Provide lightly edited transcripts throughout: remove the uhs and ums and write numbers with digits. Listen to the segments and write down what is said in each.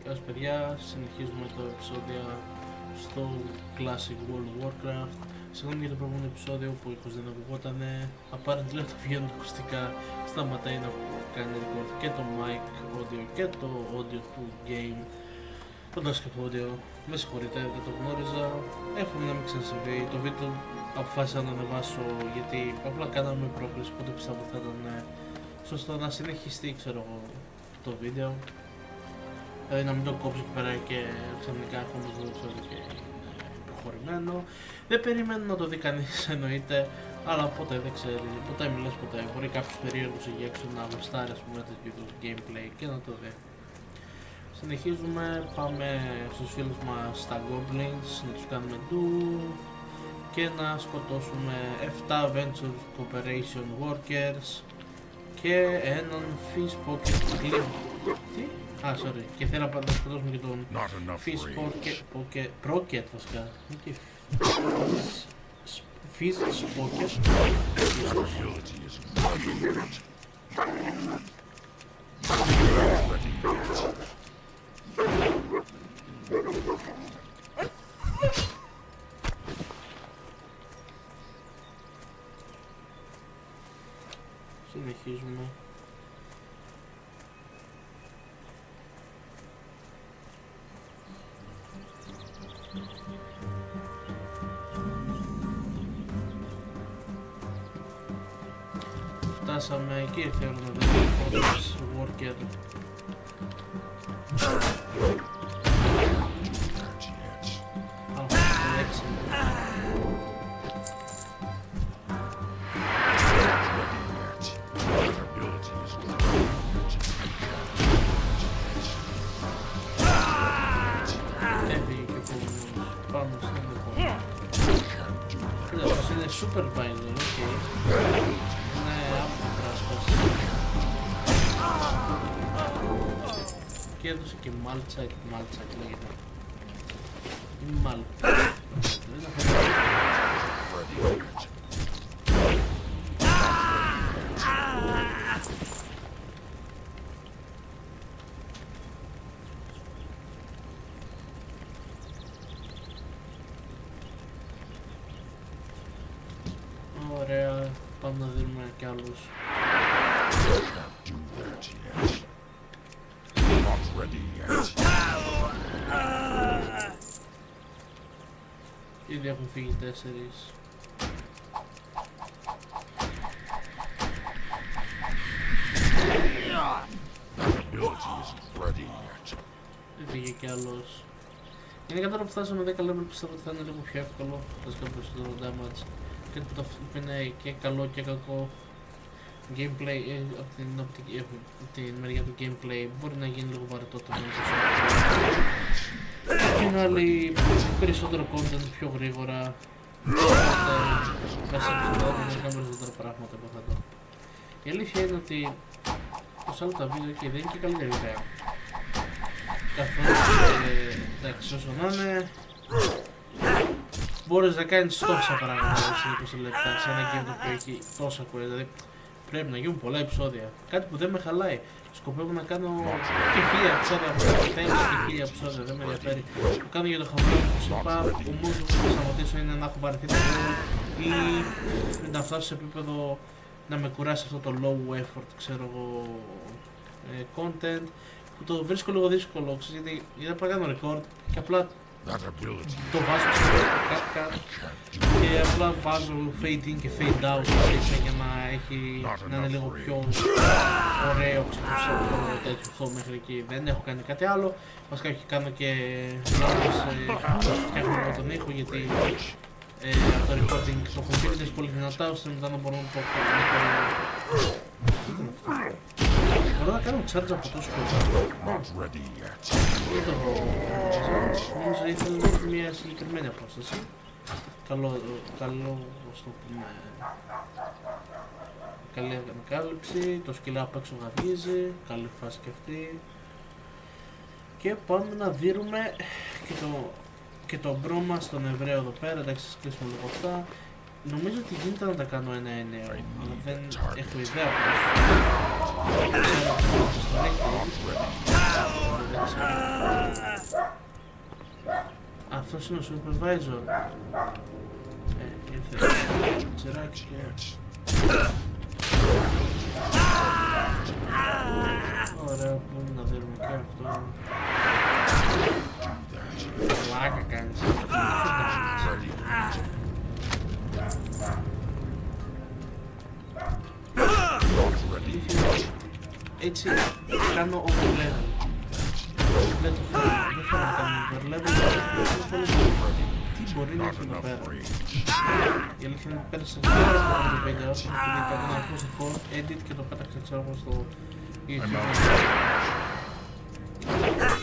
Καλώς παιδιά, συνεχίζουμε το επεισόδιο στο Classic World of Warcraft. Συγγνώμη για το προηγούμενο επεισόδιο που ο ήχος δεν ακουγότανε. Apparently όταν βγαίνουν ακουστικά σταματάει να κάνει record και το mic audio και το audio του game. Το desktop audio, με συγχωρείτε, δεν το γνώριζα. Εύχομαι να μην ξανασυμβεί. Το βίντεο αποφάσισα να ανεβάσω γιατί απλά κάναμε πρόκληση, οπότε πιστεύω θα ήταν σωστό να συνεχιστεί, ξέρω εγώ, το βίντεο. Δηλαδή να μην το κόψω εκεί πέρα και ξαφνικά έχουμε το επεισόδιο και είναι προχωρημένο. Δεν περιμένω να το δει κανείς εννοείται, αλλά ποτέ δεν ξέρει, ποτέ μιλάς ποτέ. Μπορεί κάποιος περίεργος εκεί έξω να γουστάρει ας πούμε τέτοιου είδους gameplay και να το δει. Συνεχίζουμε, πάμε στους φίλους μας στα Goblins, να τους κάνουμε do και να σκοτώσουμε 7 Venture Cooperation Workers και έναν Fish Pocket Clip. Τι? Sorry, και θέλω να σκοτώσουμε και τον Fish Pocket βασικά. Fish Pocket. Συνεχίζουμε. Φτάσαμε και ήρθε η ώρα να δούμε πόσες worker. Supervisor, ok. Ναι, άπλο πράσπαση. Και έδωσε και Malchite λέγεται. Η Malchite. Ωραία, πάμε να δίνουμε κι άλλους. Ήδη έχουν φύγει 4. Φύγει κι άλλος. Γενικά τώρα που φτάσαμε 10 level πιστεύω ότι θα είναι λίγο πιο εύκολο. Θα σκάμε περισσότερο damage. Κάτι που είναι και καλό και κακό gameplay από την μεριά του gameplay μπορεί να γίνει λίγο βαρετό το και είναι άλλη περισσότερο content πιο γρήγορα οπότε μέσα από το να κάνουμε περισσότερα πράγματα από αυτό. Η αλήθεια είναι ότι ως άλλα τα βίντεο και δεν είναι και καλύτερη ιδέα καθώς εντάξει όσο να είναι μπορείς να κάνεις τόσα πράγματα σε 20 λεπτά σε ένα game που έχει τόσα query, δηλαδή πρέπει να γίνουν πολλά επεισόδια. Κάτι που δεν με χαλάει. Σκοπεύω να κάνω και 1000 επεισόδια από αυτά και 1000 επεισόδια, δεν με ενδιαφέρει. Το κάνω για το χαμό που σου είπα, ο μόνος που θα σταματήσω είναι να έχω βαρεθεί το λόγο ή να φτάσω σε επίπεδο να με κουράσει αυτό το low effort, ξέρω εγώ, content που το βρίσκω λίγο δύσκολο, γιατί πρέπει να κάνω record και απλά το βάζω στο CapCut και απλά βάζω fade in και fade out για να είναι λίγο πιο ωραίο τέτοιο μέχρι εκεί. Δεν έχω κάνει κάτι άλλο, βασικά κάνω και φτιάχνω λίγο τον ήχο γιατί το recording το computer είναι πολύ δυνατά ώστε μετά να μπορώ να το κάνω. Μπορώ να κάνω charge από τόσο κοντά. Δεν το έχω. Νομίζω ήθελα να έχει μια συγκεκριμένη απόσταση. Καλό, ας το πούμε, καλή ανακάλυψη, το σκυλά απ' έξω γαβγίζει, καλή φάση και αυτή. Και πάμε να δίνουμε και το μπρόμα στον Εβραίο εδώ πέρα, εντάξει, θα κλείσουμε λίγο αυτά. Νομίζω ότι γίνεται να τα κάνω ένα-ένα, αλλά δεν έχω ιδέα πώς. Αυτός είναι ο supervisor. Ήρθε το τσεράκι και... Ωραία, μπορούμε να δίνουμε και αυτό. Πλάκα κάνεις. Έτσι κάνω overlevel. Δεν το θέλω να κάνω overlevel. Τι μπορεί να έχει εδώ πέρα. Η αλήθεια είναι ότι πέρασα πάρα πολύ βίντεο και είπα ένα ακουστικό edit και το πέταξα ξέρω στο YouTube.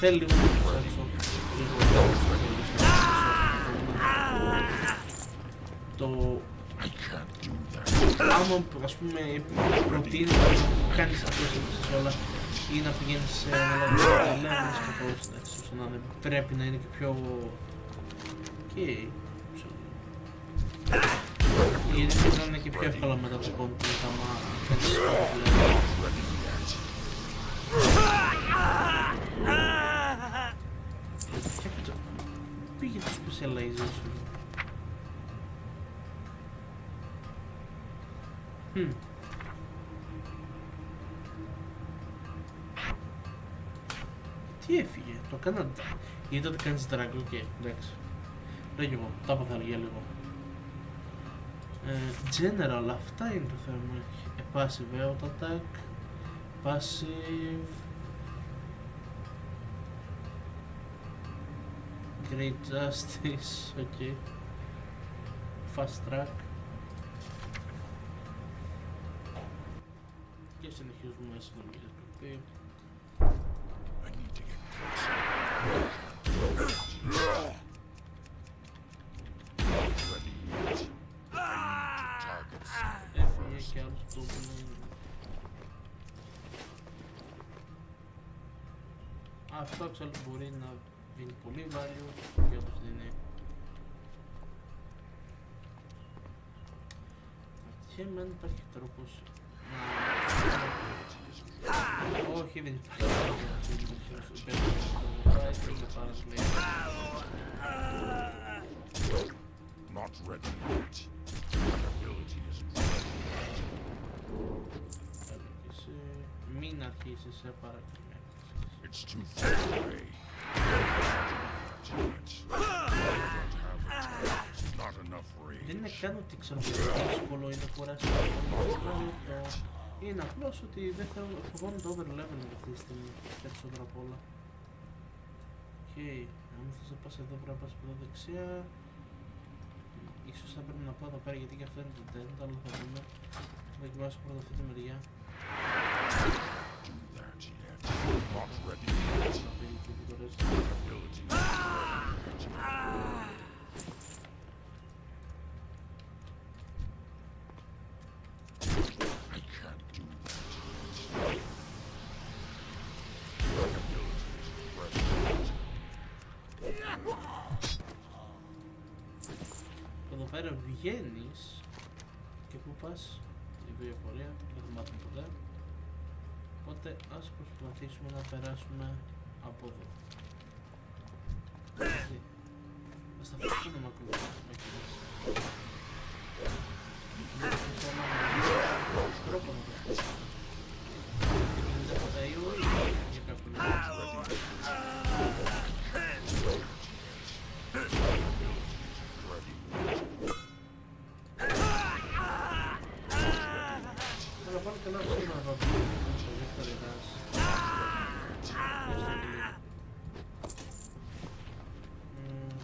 Θέλει λίγο να το ψάξω. Το... άμα ας πούμε προτείνει να κάνεις αυτές τις όλα ή να πηγαίνεις σε αναλογικά levels καθώς ώστε να πρέπει να είναι και πιο... Okay. Γιατί θα είναι και πιο εύκολα μετά το content άμα κάνεις level. Πήγε το specialization. Τι έφυγε, το έκανα... Είδα ότι κάνεις drag, οκ, εντάξει. Λέγω εγώ, τα έπαθα για λίγο. General, αυτά είναι το θέμα. Passive auto attack, passive... Great justice, οκ. Fast track. Και συνεχίζουμε συνομιλίες του οποίου. Έφυγε και άλλος που αυτό ξέρω μπορεί να δίνει πολύ value και όπως δίνει. Αναρωτιέμαι αν υπάρχει τρόπος να... Όχι, δεν υπάρχει Not ready yet. Ability isn't ready. Μην αρχίσεις σε παρακολουθήσεις. It's too far away. Not enough rage. Δεν είναι καν ότι ξέρω ότι είναι δύσκολο ή να κουράσει είναι απλώς ότι δεν θέλω φοβάμαι το overlevel αυτή τη στιγμή περισσότερο απ' όλα. Αν θες να πας εδώ πρέπει να πας από εδώ δεξιά. Ίσως θα πρέπει να πάω εδώ πέρα γιατί και αυτό είναι το tent, αλλά θα δούμε. Θα δοκιμάσω πρώτα αυτή τη μεριά. Εδώ πέρα βγαίνεις και πού πας, η βιοφορία, δεν θυμάται ποτέ. Οπότε ας προσπαθήσουμε να περάσουμε από εδώ. Ας τα αφήσουμε μακριά μέχρι μέσα. Τρόπο να το φτιάξουμε. Δεν πατάει όλοι για κάποιον λόγο. Αλλά πάλι καλά σήμερα θα πούμε στο δεύτερο gas.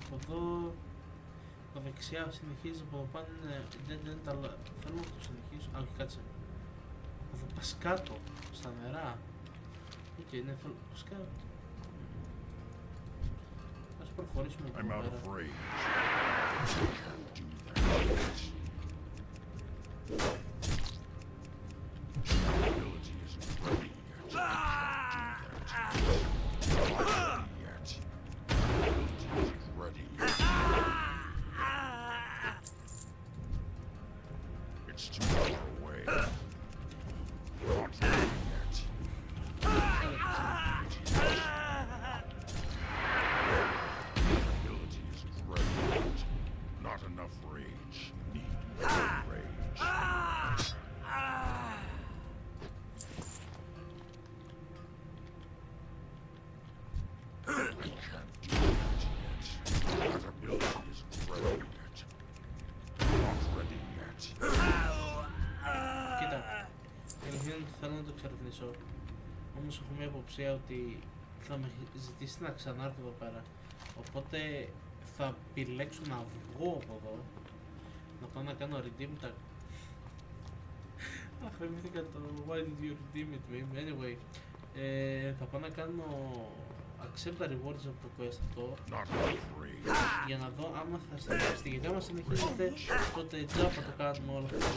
Από εδώ, τα δεξιά συνεχίζει, από εδώ πάνω δεν τα θέλω να το συνεχίσω. Α, όχι, κάτσε. Θα πας κάτω, στα νερά. Οκ, ναι, θέλω να πας κάτω. Ας προχωρήσουμε από εδώ πέρα. εξερευνήσω. Όμως έχω μια υποψία ότι θα με ζητήσει να ξανάρθω εδώ πέρα. Οπότε θα επιλέξω να βγω από εδώ. Να πάω να κάνω redeem τα... Αχ, θυμήθηκα το why did you redeem it me. Anyway, θα πάω να κάνω accept the rewards από το quest αυτό. Not enough rage. Για να δω άμα θα συνεχίσει. Γιατί άμα συνεχίζεται, τότε τζάπα το κάνουμε όλα αυτά.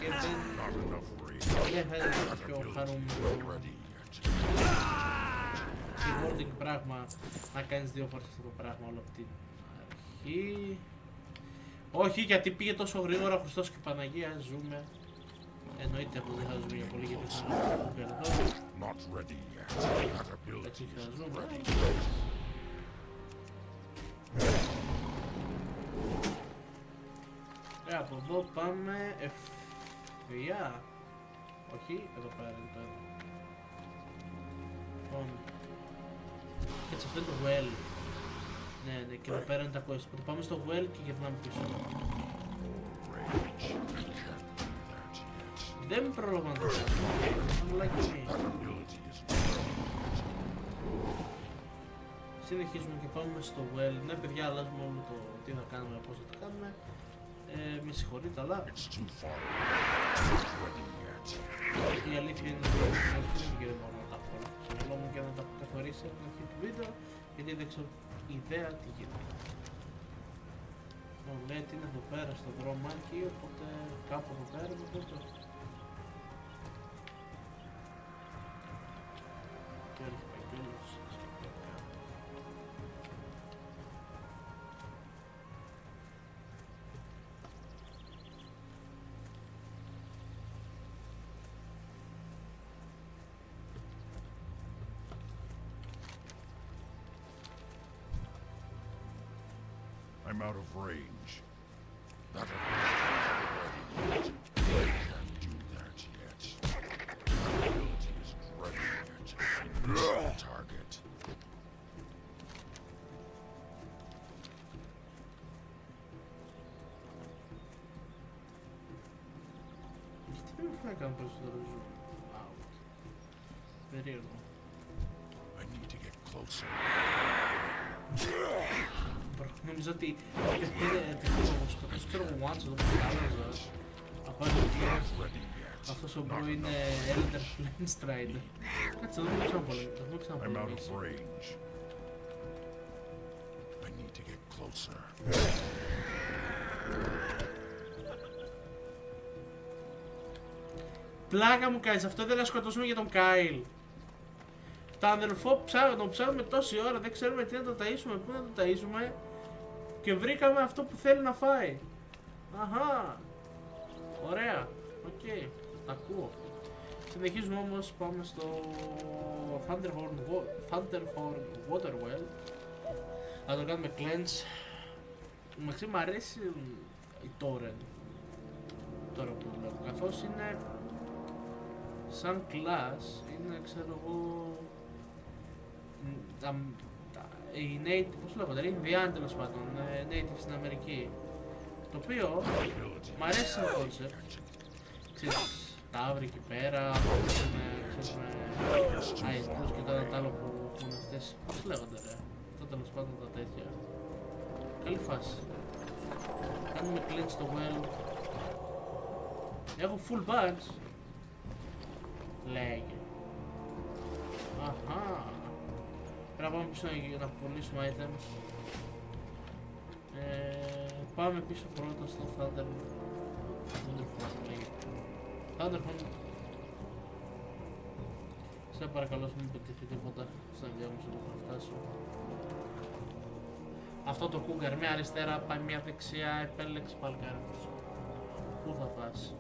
Και δεν... Not enough rage. Δεν θα είναι πιο χαρούμενο Ready yet. rewarding πράγμα να κάνεις 2 φορές αυτό το πράγμα όλο από την αρχή. Όχι, γιατί πήγε τόσο γρήγορα ο Χριστός και η Παναγία, ζούμε. Εννοείται πως δεν θα ζούμε για πολύ γιατί θα ζούμε εδώ. Not ready yet. That ability Έτσι θα is ζούμε. ready. Από εδώ πάμε ευθεία. Όχι, εδώ πέρα είναι το ένα. Λοιπόν, έτσι αυτό είναι το well. Ναι, και εδώ πέρα είναι τα quest. Οπότε πάμε στο well και γυρνάμε πίσω. Rage. I can't do that yet. Δεν πρόλαβα να το κάνω. Αλλά και μη. That ability is ready. Συνεχίζουμε και πάμε στο well. Ναι, παιδιά, αλλάζουμε όλο το τι θα κάνουμε, πώς θα το κάνουμε. Με συγχωρείτε, αλλά It's too far away. Not ready yet. η αλήθεια είναι ότι δεν μπορώ να τα πω όλα στο μυαλό μου και να τα έχω καθορίσει από την αρχή του βίντεο, γιατί δεν ξέρω ιδέα τι γίνεται. Λοιπόν, λέει ότι είναι εδώ πέρα στο δρόμάκι, οπότε κάπου εδώ πέρα με το. Και έχει πάει τέλος. I'm out of range. That ability is ready yet. I can't do that yet. That ability isn't ready yet. I miss the target. Γιατί δεν μου φάει να κάνω περισσότερο zoom out. Περίεργο. I need to get closer. Νομίζω ότι θα σκοτώσω ξέρω εγώ once εδώ που στάλαζα. Απάντητη Not ready yet. αυτός ο μπρο είναι Elder Flame Κάτσε, δεν έχουμε I'm out of ξαναπολεμήσει. range. I need to get closer. Πλάκα μου κάνεις, αυτό δεν θα σκοτώσουμε για τον Κάιλ. Το αδελφό τον ψάχνουμε τόση ώρα, δεν ξέρουμε τι να το ταΐσουμε, πού να το ταΐσουμε. Και βρήκαμε αυτό που θέλει να φάει. Αχα. Ωραία. Οκ. Τα ακούω. Συνεχίζουμε όμως, πάμε στο Thunderhorn Waterwell. Θα το κάνουμε cleanse. Μεταξύ μου αρέσει η Torrent. Τώρα που βλέπω. Καθώς είναι σαν class, είναι ξέρω εγώ οι native, πώς λέγονται, είναι Indian τέλος πάντων, native στην Αμερική. Το οποίο μ' αρέσει σαν concept. Ξέρεις, τα αύριο εκεί πέρα, ξέρουμε, αειτούς και τα άλλο που έχουν αυτές, πώς λέγονται ρε, αυτό τέλος πάντων τα τέτοια. Καλή φάση. Κάνουμε cleanse στο well. Έχω full bags. Λέγε. Αχα. Πρέπει να πάμε πίσω να πουλήσουμε items. Πάμε πίσω πρώτα στο Thunderhorn. Σε παρακαλώ μην μου πετύχει τίποτα στο ενδιάμεσο που θα φτάσω. Αυτό το cougar, μια αριστερά πάει μια δεξιά, επέλεξε παλκάρικος. Πού θα πας?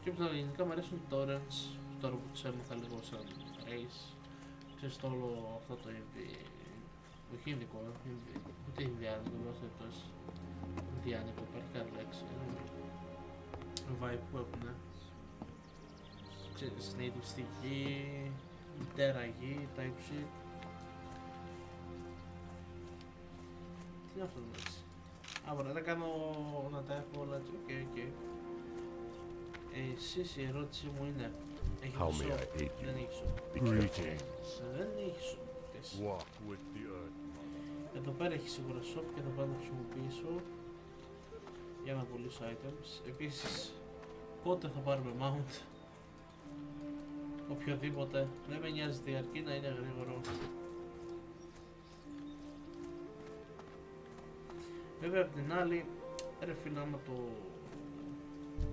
Και από τα γενικά μου αρέσουν torrents, τώρα που τους έμαθα λίγο σαν race. Ξέρεις το όλο αυτό το όχι ειδικό, ούτε ινδιάνικο, δεν θα τόσο ινδιάνικο, υπάρχει κάτι λέξη. Vibe που έχουνε. Ξέρεις, native στη γη, Μητέρα γη, type shit. Τι είναι αυτό το μεταξύ? Α, μπορώ να κάνω, να τα έχω όλα έτσι, οκ. Εσείς η ερώτηση μου είναι, έχει How may σώμα? I aid you? Δεν έχει σώμα. Be careful. Greetings. Δεν έχει σώμα. Τες. Walk with the earth, mother. Εδώ πέρα έχει σίγουρα shop και θα πάω να το χρησιμοποιήσω για να πουλήσω items. Επίσης, πότε θα πάρουμε mount? Οποιοδήποτε. Δεν με νοιάζει τι αρκεί να είναι γρήγορο. Βέβαια απ' την άλλη, ρε φίλε, άμα το...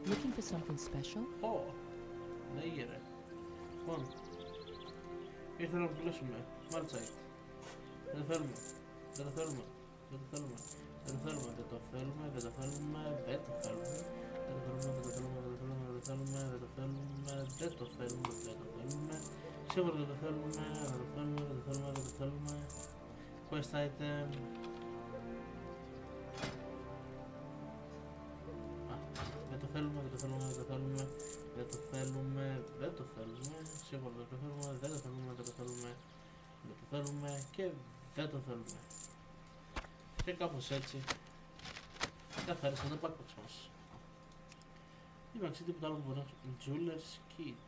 Looking for something special? Ω, ναι γερε. Λοιπόν, ήρθε να πουλήσουμε. Smart site. Δεν το θέλουμε. Δεν το θέλουμε. Δεν το θέλουμε. Δεν το θέλουμε. Δεν το θέλουμε. Δεν το θέλουμε. Δεν το θέλουμε. Δεν το θέλουμε. Δεν το θέλουμε. Δεν το θέλουμε. Δεν το θέλουμε. Δεν το θέλουμε. Δεν το θέλουμε. Σίγουρα δεν το θέλουμε. Δεν το θέλουμε. Δεν το θέλουμε. Δεν το θέλουμε. Quest item. Δεν το θέλουμε, δεν το θέλουμε, δεν το θέλουμε, δεν το θέλουμε, δεν το θέλουμε, σίγουρα δεν το θέλουμε, δεν το θέλουμε, δεν το θέλουμε, δεν το θέλουμε και δεν το θέλουμε. Και κάπως έτσι καθάρισαν το backpacks μας. Είμαστε τίποτα άλλο που μπορώ να Jeweler's Kit.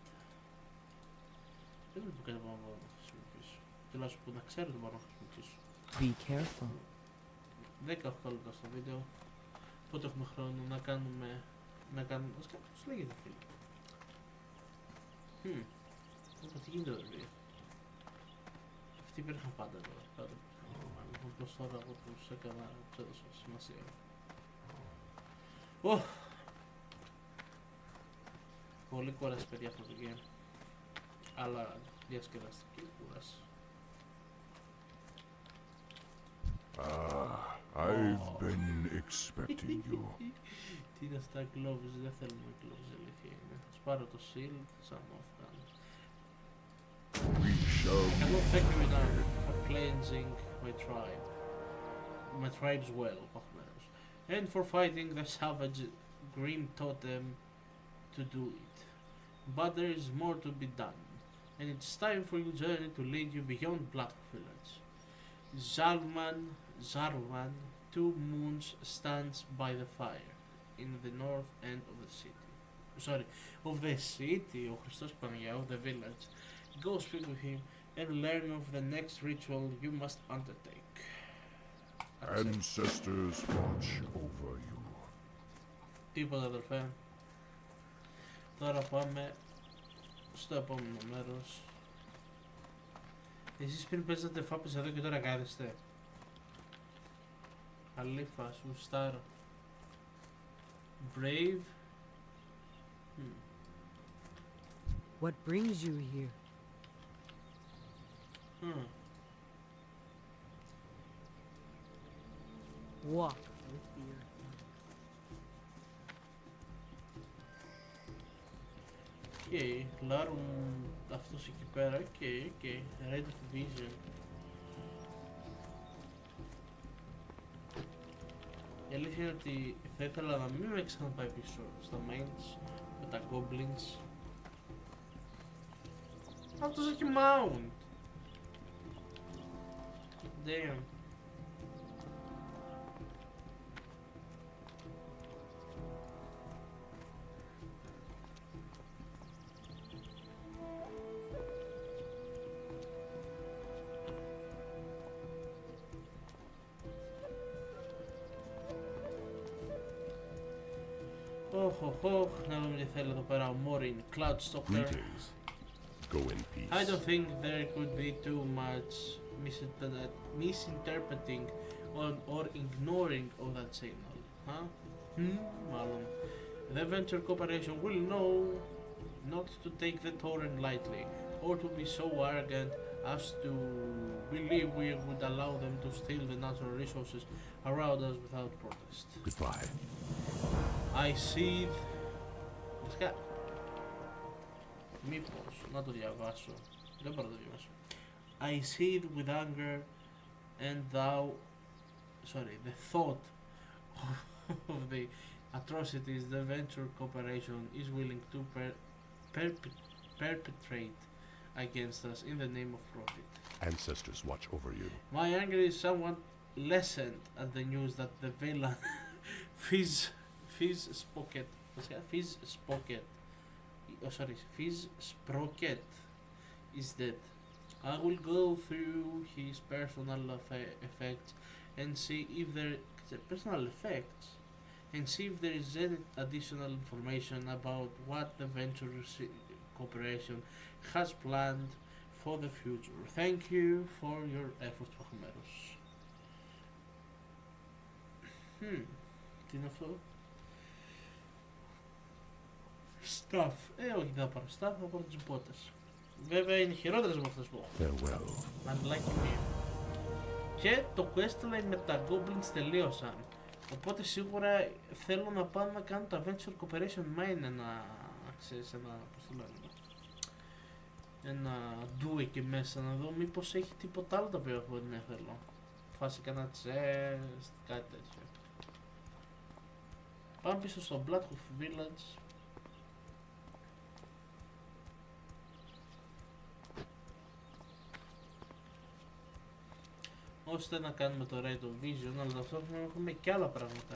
Δεν είναι που κάτι που μπορώ να χρησιμοποιήσω. Τουλάχιστον που να ξέρω ότι μπορώ να χρησιμοποιήσω. Be careful. 18 λεπτά στο βίντεο. Πότε έχουμε χρόνο να κάνουμε... Πώς λέγεται φίλε? Τι γίνεται εδώ πέρα? Αυτοί υπήρχαν πάντα εδώ. Πάντα υπήρχαν. Απλώς τώρα εγώ τους έκανα, τους έδωσα σημασία. Πολύ κούραση παιδιά αυτό το game. Αλλά διασκεδαστική κούραση. I've been expecting you. Τι είναι αυτά gloves? Δεν θέλουμε gloves, αλήθεια είναι. Θα πάρω το shield σαν off-gun. We shall Cannot thank you enough for cleansing my tribe. My tribe's well, Pachmeros. And for fighting the savage Grim Totem to do it. But there is more to be done. And it's time for your journey to lead you beyond Bloodhook Village. Zarwan, 2 moons stands by the fire in the north end of the city. Sorry, of the city, ο Χριστός Παναγιά, of the village. Go speak with him and learn of the next ritual you must undertake. ancestors watch over you. Τίποτα αδερφέ. Τώρα πάμε στο επόμενο μέρος. Εσείς πριν παίζατε φάπες εδώ και τώρα κάθεστε. Αλήφα, σου στάρω. Brave. What brings you here? Walk with the earth. Okay, λάρουν αυτός εκεί πέρα. Okay. Red of Vision. Η αλήθεια είναι ότι θα ήθελα να μην με ξαναπάει πίσω στα mains με τα goblins. Αυτός έχει mount. Damn. Να δούμε τι θέλει εδώ πέρα ο Morin Cloudstalker. Greetings. Go in peace. I don't think there could be too much misinterpreting or ignoring of that signal. Huh? Μάλλον. The Venture Corporation will know not to take the torrent lightly or to be so arrogant as to believe we would allow them to steal the natural resources around us without protest. Goodbye. I see. Βασικά, μήπως, να το διαβάσω. Δεν μπορώ να το διαβάσω. I see it with anger and the thought of the atrocities the Venture Corporation is willing to perpetrate against us in the name of profit. Ancestors watch over you. My anger is somewhat lessened at the news that the villain Fizz Sprocket is dead. I will go through his personal effects and see if there is any additional information about what the Venture Corporation has planned for the future. Thank you for your efforts, Παχωμέρος. Τι είναι αυτό? Staff. Όχι, δεν θα πάρω staff, θα πάρω τις μπότες. Βέβαια είναι χειρότερες από αυτές που έχω. Farewell. Μαντλάκι μία. Και το questline με τα goblins τελείωσαν. Οπότε σίγουρα θέλω να πάω να κάνω το Adventure Cooperation Mine ξέρεις, πώς το λένε, ένα do εκεί μέσα, να δω μήπως έχει τίποτα άλλο το οποίο δεν θέλω. Φάση κανένα chest, κάτι τέτοιο. Πάμε πίσω στο Bloodhoof Village. Ώστε να κάνουμε το Raid of Vision, αλλά ταυτόχρονα έχουμε και άλλα πράγματα.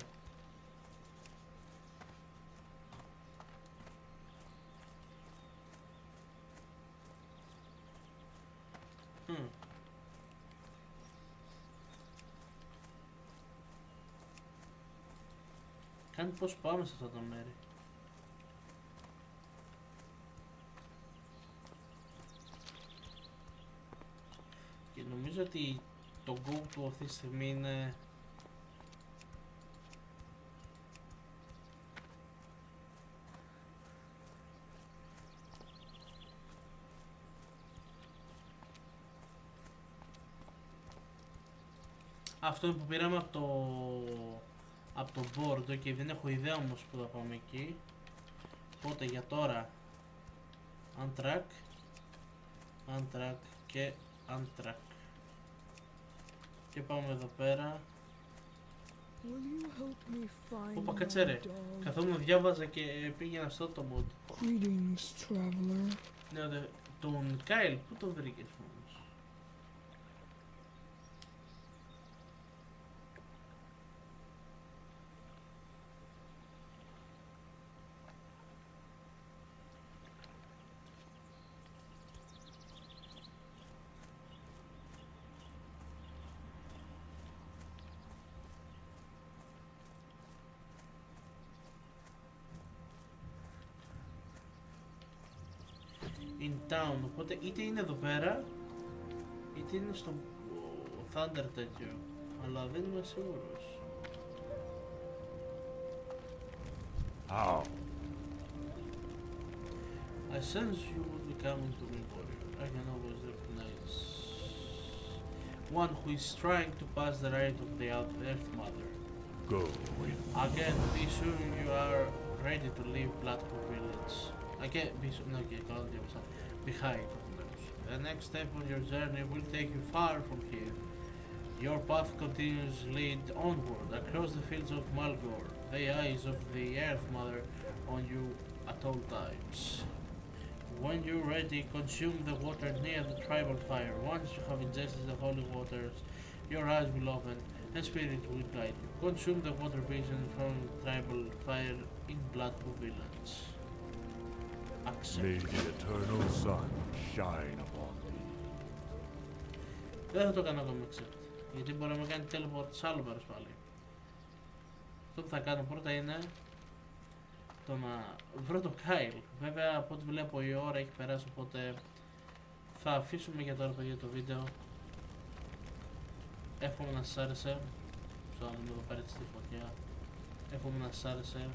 Κάνει πώς πάμε σε αυτά τα μέρη. Και νομίζω ότι το go του αυτή τη στιγμή είναι αυτό που πήραμε από το board και δεν έχω ιδέα όμως που θα πάμε εκεί. Οπότε για τώρα untrack και untrack. Και πάμε εδώ πέρα. Όπα κάτσε ρε, καθόμουν διάβαζα και πήγαινα στο το mod. Greetings, traveler. Ναι, τον Κάιλ, πού τον βρήκες όμως? In town, οπότε είτε είναι εδώ πέρα είτε είναι στο Thunder τέτοιο, αλλά δεν είμαι σίγουρος. How? I sense you will be coming to me, warrior. I can always recognize one who is trying to pass the right of the Earth Mother. Go in. Again, be sure you are ready to leave Bloodhoof Village. Again, be sure, no, okay, can't do something. Behind. The next step on your journey will take you far from here. Your path continues lead onward across the fields of Malgor, the eyes of the Earth Mother on you at all times. When you're ready, consume the water near the tribal fire. Once you have ingested the holy waters, your eyes will open and spirit will guide you. Consume the water vision from the tribal fire in Bloodhoof Village. May the eternal sun shine upon thee. Δεν θα το κάνω ακόμα accept, γιατί μπορεί να με κάνει teleport σε άλλο μέρος πάλι. Αυτό που θα κάνω πρώτα είναι το να βρω το Κάιλ. Βέβαια από ό,τι βλέπω η ώρα έχει περάσει, οπότε θα αφήσουμε για τώρα παιδιά το βίντεο. Εύχομαι να σας άρεσε. Στο να δούμε εδώ πέρα στη φωτιά. Εύχομαι να σας άρεσε.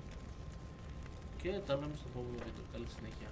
Και τα λέμε στο επόμενο βίντεο. Καλή συνέχεια.